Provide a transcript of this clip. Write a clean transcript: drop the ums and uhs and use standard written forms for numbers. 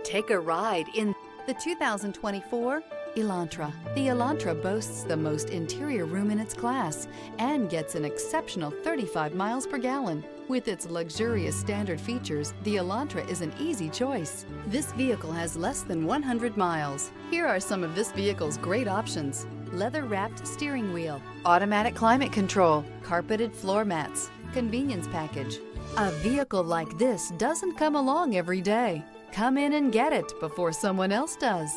Take a ride in the 2024 Elantra. The Elantra boasts the most interior room in its class and gets an exceptional 35 miles per gallon. With its luxurious standard features, the Elantra is an easy choice. This vehicle has less than 100 miles. Here are some of this vehicle's great options: leather-wrapped steering wheel, automatic climate control, carpeted floor mats, convenience package. A vehicle like this doesn't come along every day. Come in and get it before someone else does.